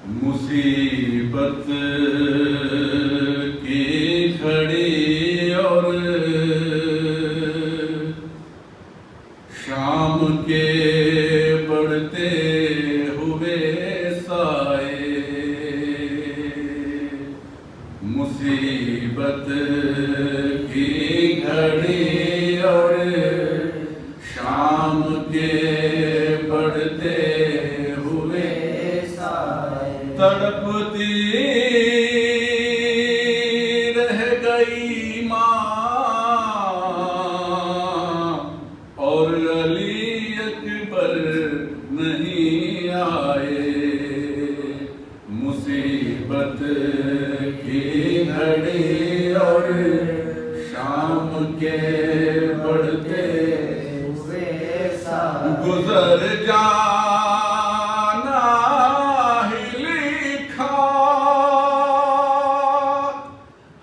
मुसीबत की घड़ी और शाम के बढ़ते हुए साए, मुसीबत की घड़ी और शाम के बढ़ते हुए साए, तड़पती रह गई माँ और अली अकबर नहीं आए। मुसीबत की घड़ी और शाम के बढ़ते हुए साए, गुजर जाना ही लिखा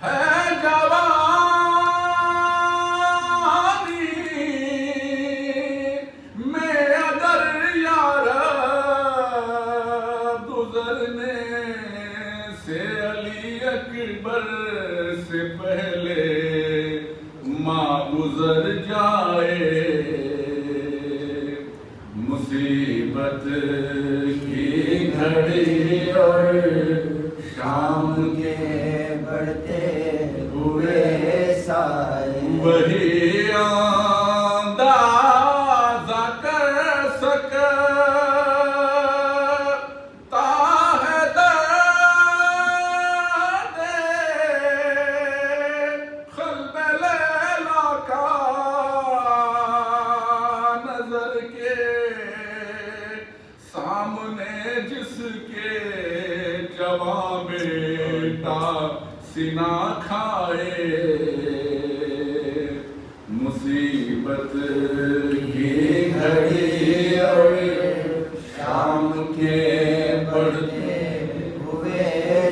है जवानी में, अगर यार गुजरने से अली अकबर से पहले माँ गुजर जाए। मुसीबत की घड़ी और शाम के बढ़ते हुए साए, वही अंदाजा कर सकता है दर्द क़ल्ब लैला का, नजर के सामने जिसके जवाब बेटा सिना खाए। मुसीबत की घड़ी और शाम के बढ़ते हुए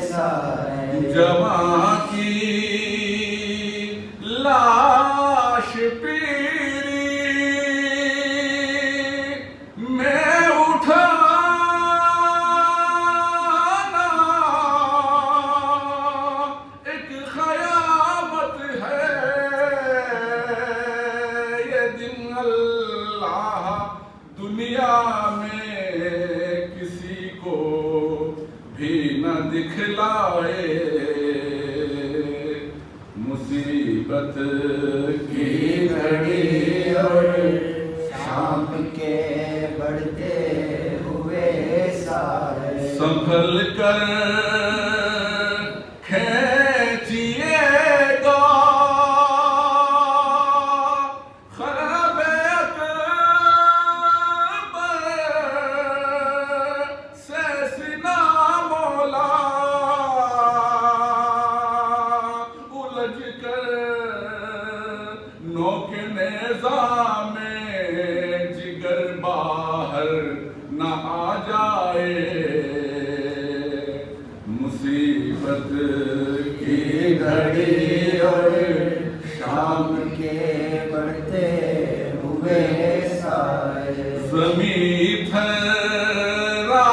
साए, जवां की लाश पीरी में उठाना एक क़यामत है। ये दिन अल्लाह दुनिया में किसी को भी न दिखलाए। मुसीबत की घड़ी और शाम के बढ़ते हुए साए, संभल कर खींचिएगा ख़राब अकबर से सिना मौला, उलझ कर नोके नेज़ा में जिगर बाहर न आ जाए। मुसीबत की घड़ी और शाम के बढ़ते हुए साए, ज़मीं थर्रा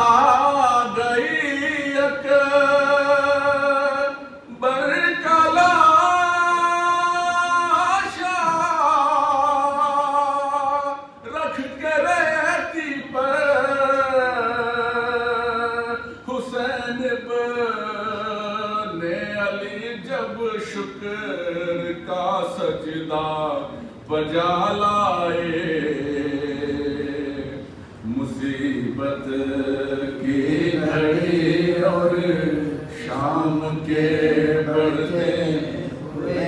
गई अकबर का लाशा, रख के रेती पर हुसैन बने अली जब शुक्र का सजदा बजा लाए। मुसीबत की घड़ी और शाम के बढ़ते हुए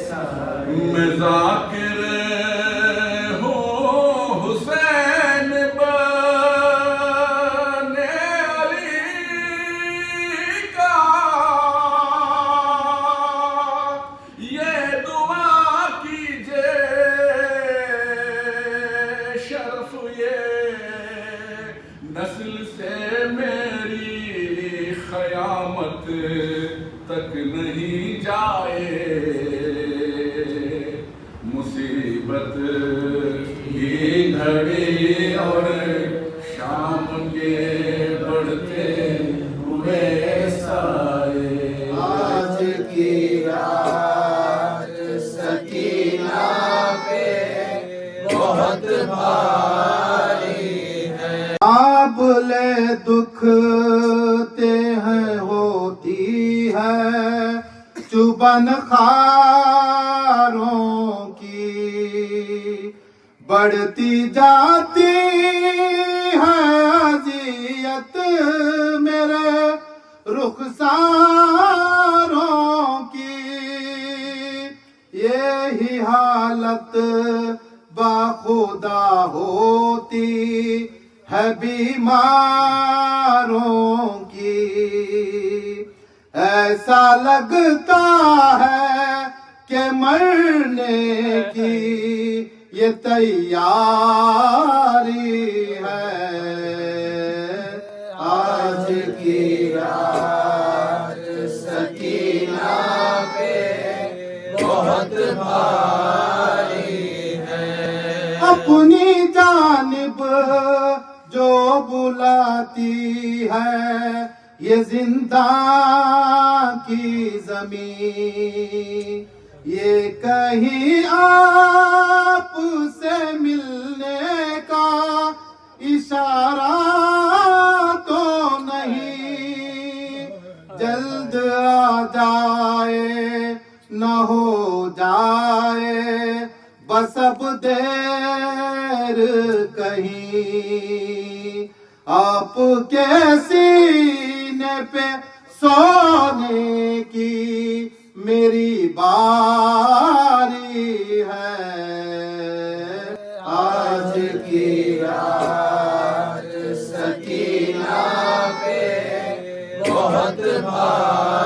साए, मैं ज़ाकिर हूँ हुसैन बने अली का, ये दुआ कीजिए शर्फ ये नस्ल से मेरी क़यामत तक नहीं जाए। मुसीबत की घड़ी और शाम के बढ़ते लगते हैं होती है चुबन खारों की, बढ़ती जाती है अज़ियत मेरे रुखसारों की। यही हालत बाखुदा होती है बीमारों की। ऐसा लगता है कि मरने की ये तैयारी है। आज की रात सकीना पे बहुत भारी है। अपनी जानिब जो बुलाती है ये जिंदां की ज़मीं, ये कहीं आप से मिलने का इशारा तो नहीं। जल्द आ जाए न हो जाए बस अब देर कहीं। आपके सीने पे सोने की मेरी बारी है। आज की रात सकीना पे बहुत भारी